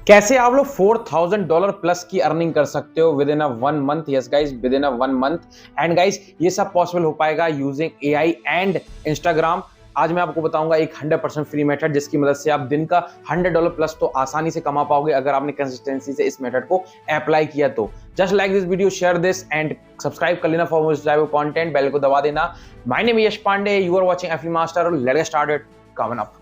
कैसे आप लोग $4,000 प्लस की अर्निंग कर सकते हो with in a 1 month. Yes guys, with in a 1 month. And guys, ये सब पॉसिबल हो पाएगा यूजिंग एआई एंड इंस्टाग्राम। आज मैं आपको बताऊंगा एक 100% फ्री मेथड जिसकी मदद से आप दिन का $100 प्लस तो आसानी से कमा पाओगे अगर आपने कंसिस्टेंसी से इस मेथड को अप्लाई किया तो। Just like this video, share this and subscribe कर लेना for more type of content. Bell को दबा देना। My name is Yash Pandey, you are watching FD master. Let's get started. Coming up.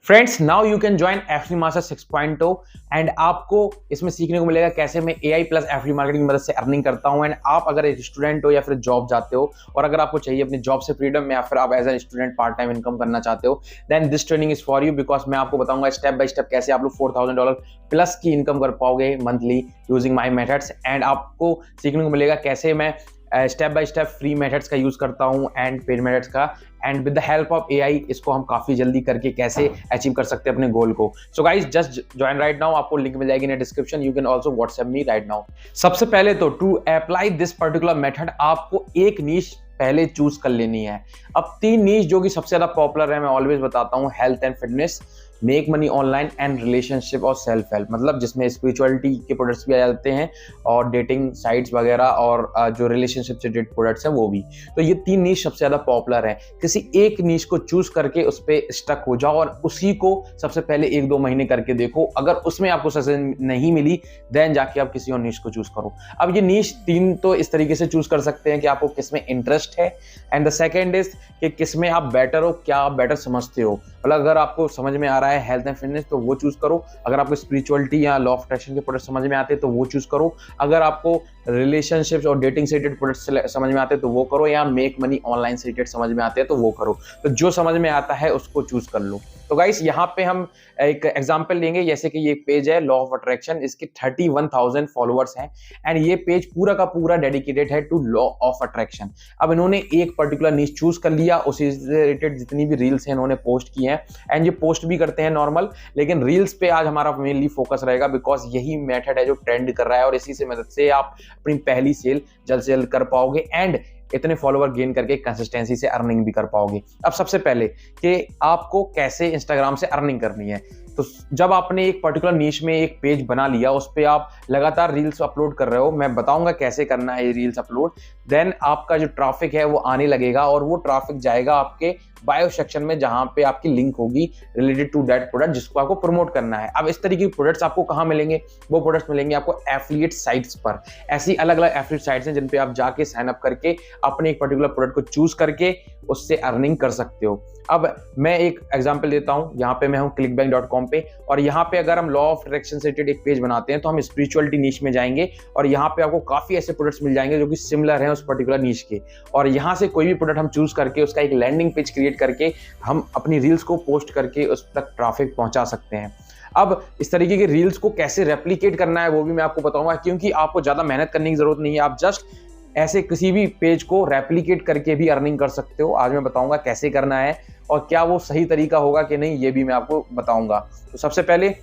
Friends, now you can join FD master 6.0 and आपको इसमें सीखने को मिलेगा कैसे मैं एआई प्लस एफडी मार्केटिंग की मदद से अर्निंग करता हूं। एंड आप अगर एक स्टूडेंट हो या फिर जॉब जाते हो और अगर आपको चाहिए अपनी जॉब से फ्रीडम या फिर आप as a student part time income करना चाहते हो, then this training is for you. Because मैं आपको बताऊंगा स्टेप बाय स्टेप कैसे आप लोग $4,000 प्लस की इनकम कर पाओगे monthly using my methods. And आपको सीखने को मिलेगा कैसे मैं step by step free methods का यूज करता हूं एंड पेड मेथड्स का। And with the help of AI इसको हम काफी जल्दी करके कैसे अचीव कर सकते हैं अपने गोल को। So guys, just join right now. आपको लिंक मिल जाएगी in description. You can also WhatsApp me right now. सबसे पहले तो to apply this particular method आपको एक नीश पहले चूज कर लेनी है। अब 3 नीश जो कि सबसे ज्यादा पॉपुलर है, मैं ऑलवेज बताता हूँ, health and fitness, make money online and relationship और सेल्फ हेल्प। मतलब जिसमें स्पिरिचुअलिटी के प्रोडक्ट्स भी आ जाते हैं और डेटिंग साइट्स वगैरह और जो रिलेशनशिप से रिलेटेड प्रोडक्ट्स हैं वो भी। तो ये 3 नीश सबसे ज्यादा पॉपुलर है। किसी एक नीश को चूज करके उस पर स्टक हो जाओ और उसी को सबसे पहले 1-2 महीने करके देखो। अगर उसमें आपको सक्सेस नहीं मिली, देन जाके आप किसी और नीश को चूज करो। अब ये नीश 3 तो इस तरीके से चूज कर सकते हैं कि आपको किसमें इंटरेस्ट है, एंड द सेकेंड इज कि किसमें आप बेटर हो, क्या आप बेटर समझते हो। मतलब अगर आपको समझ में आ रहा है हेल्थ एंड फिटनेस तो वो चूज करो। अगर आपको स्पिरिचुअलिटी या लॉ ऑफ अट्रैक्शन के प्रोडक्ट समझ में आते हैं तो वो चूज करो। अगर आपको रिलेशनशिप्स और डेटिंग से रिलेटेड प्रोडक्ट्स समझ में आते हैं तो वो करो, या मेक मनी ऑनलाइन से रिलेटेड समझ में आते हैं तो वो करो। तो जो समझ में आता है उसको चूज कर लो। तो गाइस, यहाँ पे हम एक एग्जांपल लेंगे। जैसे कि ये पेज है लॉ ऑफ अट्रैक्शन, इसके 31,000 फॉलोअर्स हैं एंड ये पेज पूरा का पूरा डेडिकेटेड है टू लॉ ऑफ अट्रैक्शन। अब इन्होंने एक पर्टिकुलर नीश चूज कर लिया, उसी से रिलेटेड जितनी भी रील्स हैं इन्होंने पोस्ट की हैं एंड ये पोस्ट भी करते हैं नॉर्मल, लेकिन रील्स पे आज हमारा मेनली फोकस रहेगा बिकॉज यही मेथड है जो ट्रेंड कर रहा है और इसी से मदद से आप अपनी पहली सेल जल्द से जल्द कर पाओगे एंड इतने फॉलोवर गेन करके कंसिस्टेंसी से अर्निंग भी कर पाओगे। अब सबसे पहले कि आपको कैसे इंस्टाग्राम से अर्निंग करनी है, तो जब आपने एक पर्टिकुलर नीश में एक पेज बना लिया, उस पे आप लगातार रील्स अपलोड कर रहे हो, मैं बताऊंगा कैसे करना है ये रील्स अपलोड। देन आपका जो ट्रैफिक है वो आने लगेगा और वो ट्रैफिक जाएगा आपके बायो सेक्शन में जहां पे आपकी लिंक होगी रिलेटेड टू दैट प्रोडक्ट जिसको आपको प्रमोट करना है। अब इस तरीके के प्रोडक्ट्स आपको कहां मिलेंगे? वो प्रोडक्ट्स मिलेंगे आपको एफिलिएट साइट्स पर। ऐसी अलग अलग एफिलिएट साइट्स हैं जिन पे आप जाके साइन अप करके अपने एक पर्टिकुलर प्रोडक्ट को चूज करके उससे अर्निंग कर सकते हो। अब मैं एक एग्जांपल देता हूं। यहाँ पे मैं हूं clickbank.com पे और यहाँ पे अगर हम लॉ ऑफ अट्रैक्शन से रिलेटेड एक पेज बनाते हैं तो हम स्पिरिचुअलिटी नीश में जाएंगे और यहाँ पे आपको काफी ऐसे प्रोडक्ट्स मिल जाएंगे जो कि सिमिलर हैं उस पर्टिकुलर नीश के, और यहाँ से कोई भी प्रोडक्ट हम चूज करके उसका एक लैंडिंग पेज क्रिएट करके हम अपनी रील्स को पोस्ट करके उस तक ट्रैफिक पहुंचा सकते हैं। अब इस तरीके के रील्स को कैसे रेप्लिकेट करना है वो भी मैं आपको बताऊंगा, क्योंकि आपको ज्यादा मेहनत करने की जरूरत नहीं है। आप जस्ट ऐसे किसी भी पेज को रेप्लिकेट करके भी अर्निंग कर सकते हो। आज मैं बताऊंगा कैसे करना है और क्या वो सही तरीका होगा कि नहीं, ये भी मैं आपको बताऊंगा। तो सबसे पहले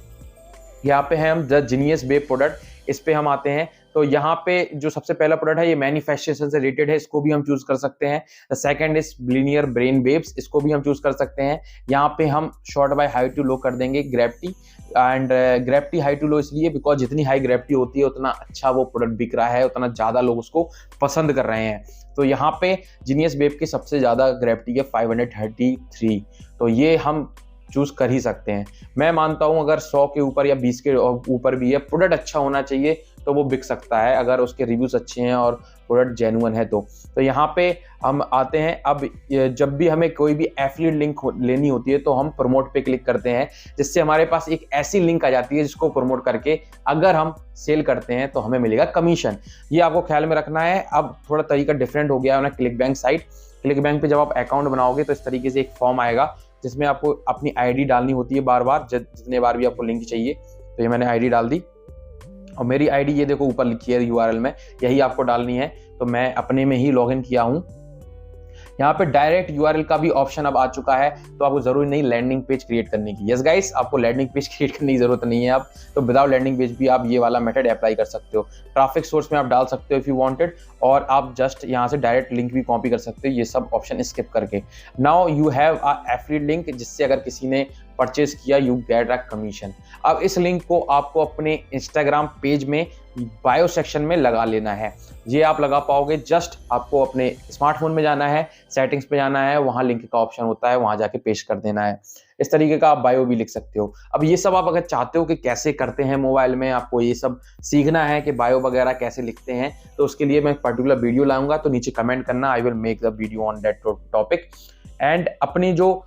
यहाँ पे है हम द जीनियस वेब प्रोडक्ट, इस पे हम आते हैं। तो यहाँ पे जो सबसे पहला प्रोडक्ट है ये मैनिफेस्टेशन से रिलेटेड है, इसको भी हम चूज कर सकते हैं। The second is linear brain waves, इसको भी हम चूज कर सकते हैं। यहाँ पे हम short by high to low कर देंगे gravity, and gravity high to low इसलिए बिकॉज जितनी हाई ग्रेविटी होती है उतना अच्छा वो प्रोडक्ट बिक रहा है, उतना ज्यादा लोग उसको पसंद कर रहे हैं। तो यहाँ पे जीनियस वेब की सबसे ज्यादा ग्रेविटी है 533, तो ये हम चूज कर ही सकते हैं। मैं मानता हूं अगर 100 के ऊपर या 20 के ऊपर भी है, प्रोडक्ट अच्छा होना चाहिए तो वो बिक सकता है अगर उसके रिव्यूज अच्छे हैं और प्रोडक्ट जेन्युइन है तो यहाँ पे हम आते हैं। अब जब भी हमें कोई भी एफिलिएट लिंक लेनी होती है तो हम प्रमोट पे क्लिक करते हैं, जिससे हमारे पास एक ऐसी लिंक आ जाती है जिसको प्रमोट करके अगर हम सेल करते हैं तो हमें मिलेगा कमीशन। ये आपको ख्याल में रखना है। अब थोड़ा तरीका डिफरेंट हो गया है ना click bank site. Click bank पे जब आप अकाउंट बनाओगे तो इस तरीके से एक फॉर्म आएगा जिसमें आपको अपनी आईडी डालनी होती है बार बार, जितने बार भी आपको लिंक चाहिए। तो ये मैंने आईडी डाल दी और मेरी आईडी ये देखो ऊपर लिखी है यूआरएल में, यही आपको डालनी है। तो मैं अपने में ही लॉगिन किया हूं। यहाँ पे डायरेक्ट यूआरएल का भी ऑप्शन अब आ चुका है, तो आपको जरूरी नहीं लैंडिंग पेज क्रिएट करने की। यस गाइस, आपको लैंडिंग पेज क्रिएट करने की जरूरत नहीं है। आप तो विदाउट लैंडिंग पेज भी आप ये वाला मेथड अप्लाई कर सकते हो। ट्रैफिक सोर्स में आप डाल सकते हो इफ यू वांटेड, और आप जस्ट यहाँ से डायरेक्ट लिंक भी कॉपी कर सकते हो, ये सब ऑप्शन स्किप करके। Now you have a affiliate link, जिससे अगर किसी ने परचेज किया यू गेट अ कमीशन। अब इस लिंक को आपको अपने इंस्टाग्राम पेज में बायो सेक्शन में लगा लेना है। ये आप लगा पाओगे, जस्ट आपको अपने स्मार्टफोन में जाना है, सेटिंग्स पे जाना है, वहां लिंक का ऑप्शन होता है, वहां जाके पेस्ट कर देना है। इस तरीके का आप बायो भी लिख सकते हो। अब ये सब आप अगर चाहते हो कि कैसे करते हैं मोबाइल में, आपको ये सब सीखना है कि बायो वगैरह कैसे लिखते हैं, तो उसके लिए मैं पर्टिकुलर वीडियो लाऊंगा, तो नीचे कमेंट करना, I will make the video on that topic. And अपनी जो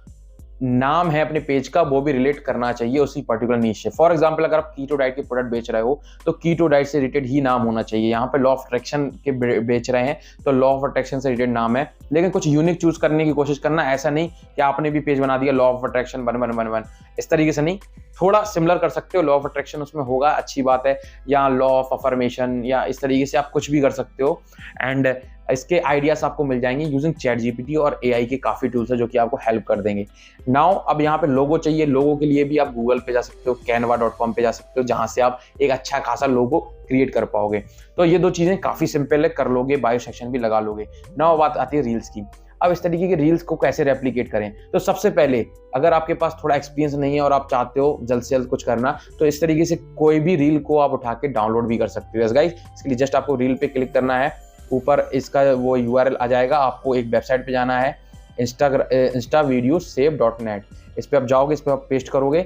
नाम है अपने पेज का वो भी रिलेट करना चाहिए उसी पर्टिकुलर नीश से। फॉर एग्जांपल अगर आप कीटो डाइट के प्रोडक्ट बेच रहे हो तो कीटो डाइट से रिलेटेड ही नाम होना चाहिए। यहाँ पे लॉ ऑफ अट्रैक्शन के बेच रहे हैं तो लॉ ऑफ अट्रैक्शन से रिलेटेड नाम है, लेकिन कुछ यूनिक चूज करने की कोशिश करना। ऐसा नहीं कि आपने भी पेज बना दिया लॉ ऑफ अट्रैक्शन 1111, इस तरीके से नहीं, थोड़ा सिमिलर कर सकते हो। लॉ ऑफ अट्रैक्शन उसमें होगा, अच्छी बात है, या लॉ ऑफ अफर्मेशन, या इस तरीके से आप कुछ भी कर सकते हो। एंड इसके आइडियाज आपको मिल जाएंगे यूजिंग चैट जीपीटी और एआई के काफी टूल्स है जो कि आपको हेल्प कर देंगे। नाउ अब यहाँ पे लोगो चाहिए। लोगो के लिए भी आप गूगल पे जा सकते हो, canva.com पे जा सकते हो, जहां से आप एक अच्छा खासा लोगो क्रिएट कर पाओगे। तो ये दो चीजें काफी सिंपल है, कर लोगे, बायो सेक्शन भी लगा लोगे। नाउ बात आती है रील्स की। अब इस तरीके के रील्स को कैसे रेप्लिकेट करें, तो सबसे पहले अगर आपके पास थोड़ा एक्सपीरियंस नहीं है और आप चाहते हो जल्द से जल्द कुछ करना, तो इस तरीके से कोई भी रील को आप उठा के डाउनलोड भी कर सकते हो। यस गाइस, इसके लिए जस्ट आपको रील पे क्लिक करना है, ऊपर इसका वो यूआरएल आ जाएगा, आपको एक वेबसाइट पे जाना है, instavideosave.net। इस पे आप जाओगे, इस पे आप पेस्ट करोगे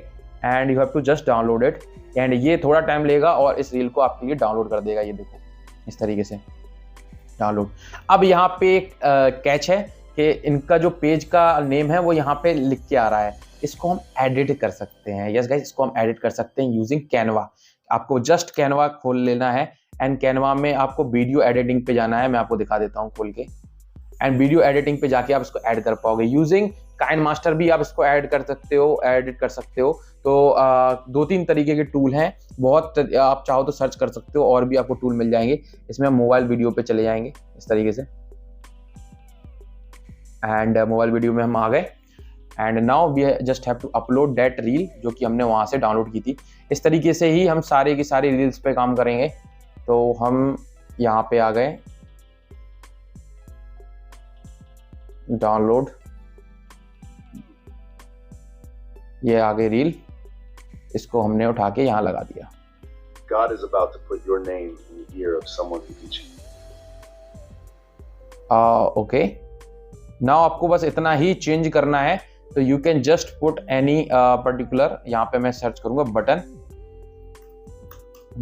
and you have to just download it. And ये थोड़ा टाइम लेगा और इस रील को आपके लिए डाउनलोड कर देगा। ये देखो इस तरीके से डाउनलोड। अब यहाँ पे एक कैच है कि इनका जो पेज का नेम है वो यहाँ पे लिख के आ रहा है, इसको हम एडिट कर सकते हैं। यस गाइस, इसको हम एडिट कर सकते हैं यूजिंग कैनवा। आपको जस्ट कैनवा खोल लेना है एंड कैनवा में आपको वीडियो एडिटिंग पे जाना है। मैं आपको दिखा देता हूँ खोल के। एंड वीडियो एडिटिंग पे जाके आप इसको ऐड कर पाओगे। यूजिंग काइनमास्टर भी आप इसको ऐड कर सकते हो, एडिट कर सकते हो। तो 2-3 तरीके के टूल हैं, बहुत आप चाहो तो सर्च कर सकते हो, और भी आपको टूल मिल जाएंगे। इसमें हम मोबाइल वीडियो पे चले जाएंगे इस तरीके से, एंड मोबाइल वीडियो में हम आ गए। And now we just have to upload that reel जो कि हमने वहां से डाउनलोड की थी। इस तरीके से ही हम सारे की सारी रील्स पे काम करेंगे। तो हम यहाँ पे आ गए, डाउनलोड, ये आ गई रील, इसको हमने उठा के यहाँ लगा दिया। God is about to put your name in the ear of someone who can cheat. Okay, now आपको बस इतना ही चेंज करना है। तो you can just put any particular, यहाँ पे मैं सर्च करूंगा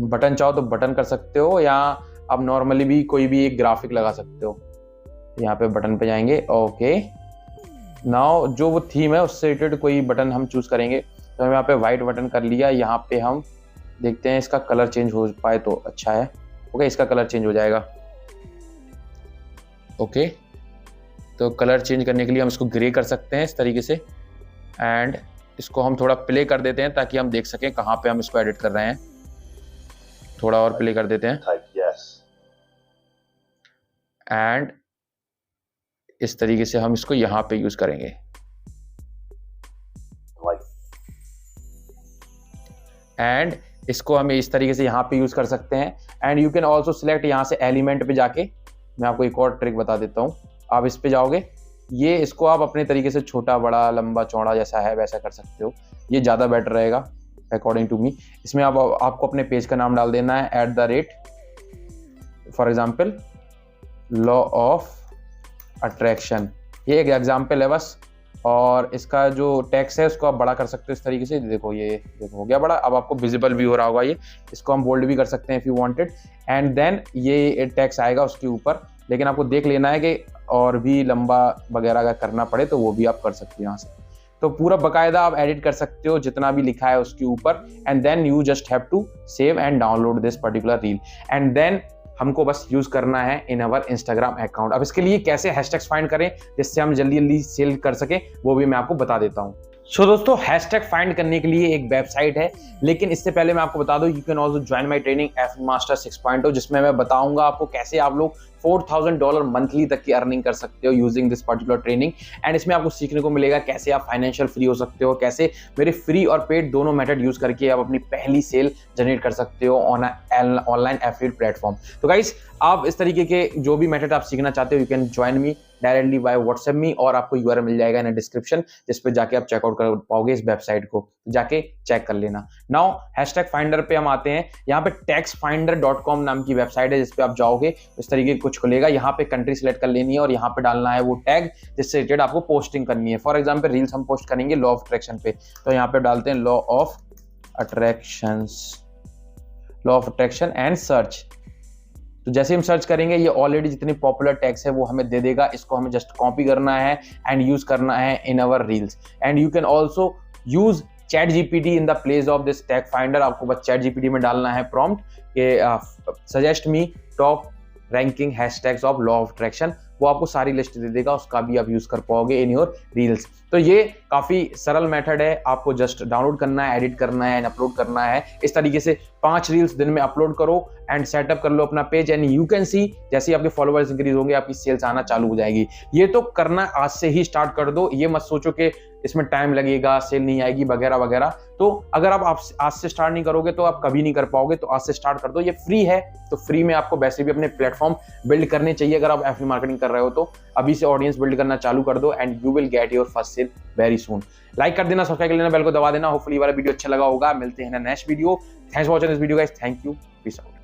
बटन चाहो तो बटन कर सकते हो, या आप नॉर्मली भी कोई भी एक ग्राफिक लगा सकते हो। यहाँ पे बटन पे जाएंगे। ओके, नाउ जो वो थीम है उससे रिलेटेड कोई बटन हम चूज करेंगे। तो हम यहाँ पे व्हाइट बटन कर लिया। यहाँ पे हम देखते हैं इसका कलर चेंज हो पाए तो अच्छा है। ओके, इसका कलर चेंज हो जाएगा। ओके, तो कलर चेंज करने के लिए हम इसको ग्रे कर सकते हैं इस तरीके से। एंड इसको हम थोड़ा प्ले कर देते हैं ताकि हम देख सकें कहाँ पे हम इसको एडिट कर रहे हैं। थोड़ा और प्ले कर देते हैं। एंड इस तरीके से हम इसको यहाँ पे यूज करेंगे। एंड इसको हम इस तरीके से यहाँ पे यूज कर सकते हैं। And you can also select, यहाँ से एलिमेंट पे जाके मैं आपको एक और ट्रिक बता देता हूँ। आप इस पे जाओगे, ये इसको आप अपने तरीके से छोटा बड़ा लंबा चौड़ा जैसा है वैसा कर सकते हो, ये ज़्यादा बेटर रहेगा अकॉर्डिंग टू मी। इसमें आपको अपने पेज का नाम डाल देना है @ for example law of attraction, ये एक एग्जाम्पल है बस। और इसका जो टेक्स्ट है उसको आप बड़ा कर सकते हो इस तरीके से। देखो ये देखो हो गया बड़ा, अब आपको विजिबल भी हो रहा होगा। ये इसको हम बोल्ड भी कर सकते हैं if you wanted. And then ये टेक्स्ट आएगा उसके ऊपर, लेकिन आपको देख लेना है कि और भी लंबा वगैरह अगर करना पड़े तो वो भी आप कर सकते हो यहाँ से। तो पूरा बकायदा आप एडिट कर सकते हो जितना भी लिखा है उसके ऊपर। And then you just have to save and download this particular reel. And then हमको बस यूज करना है इन अवर इंस्टाग्राम अकाउंट। अब इसके लिए कैसे हैशटैग्स फाइंड करें जिससे हम जल्दी जल्दी सेल कर सके, वो भी मैं आपको बता देता हूँ। सो दोस्तों, हैशटैग फाइंड करने के लिए एक वेबसाइट है, लेकिन इससे पहले मैं आपको बता दूं, you can also join my training F master 6.0, जिसमें मैं बताऊंगा आपको कैसे आप लोग $4,000 मंथली तक की अर्निंग कर सकते हो using this particular training. And इसमें आपको सीखने को मिलेगा कैसे आप फाइनेंशियल फ्री हो सकते हो, कैसे मेरे फ्री और पेड दोनों मेथड यूज करके आप अपनी पहली सेल जनरेट कर सकते हो ऑन ऑनलाइन एफिलिएट प्लेटफॉर्म। तो गाइस, आप इस तरीके के जो भी मेथड आप सीखना चाहते हो, you can join me directly by WhatsApp me, और आपको यूआरएल मिल जाएगा इन डिस्क्रिप्शन, जिस पे जाके आप चेकआउट कर पाओगे इस वेबसाइट को, जाके चेक कर लेना। नाउ हैशटैग फाइंडर पे हम आते हैं। यहाँ पे taxfinder.com नाम की वेबसाइट है, जिस पे आप जाओगे इस तरीके कुछ खुलेगा। यहाँ पे कंट्री सेलेक्ट कर लेनी है और यहाँ पे डालना है वो टैग जिससे रिलेटेड आपको पोस्टिंग करनी है। फॉर एग्जाम्पल रील्स हम पोस्ट करेंगे लॉ ऑफ अट्रैक्शन पे, तो यहाँ पे डालते हैं law of attraction and search. तो जैसे हम सर्च करेंगे, ये ऑलरेडी जितनी पॉपुलर टैग्स है वो हमें दे देगा। इसको हमें जस्ट कॉपी करना है एंड यूज करना है in our reels. And you can also use ChatGPT in the place of this tag finder. आपको बस ChatGPT में डालना है प्रॉम्प्ट के suggest me top ranking hashtags of law of attraction, वो आपको सारी लिस्ट दे देगा, उसका भी आप यूज कर पाओगे इन योर रील्स। तो ये काफी सरल मेथड है, आपको जस्ट डाउनलोड करना है, एडिट करना है एंड अपलोड करना है। इस तरीके से 5 रील्स दिन में अपलोड करो एंड सेटअप कर लो अपना page, and you can see जैसे ही आपके फॉलोअर्स इंक्रीज होंगे आपकी सेल्स आना चालू हो जाएगी। ये तो करना आज से ही स्टार्ट कर दो, ये मत सोचो कि इसमें टाइम लगेगा, सेल नहीं आएगी वगैरह वगैरह। तो अगर आप आज से स्टार्ट नहीं करोगे तो आप कभी नहीं कर पाओगे। तो आज से स्टार्ट कर दो, ये फ्री है, तो फ्री में आपको वैसे भी अपने प्लेटफॉर्म बिल्ड करने चाहिए। अगर आप एफिलिएट मार्केटिंग कर रहे हो तो अभी से ऑडियंस बिल्ड करना चालू कर दो and you will get your first sale very soon. Like कर देना, सब्सक्राइब कर लेना, बेल को दबा देना। होपफुली ये वाला वीडियो अच्छा लगा होगा। मिलते हैं ना next video. Thanks for watching this video guys, thank you, peace out.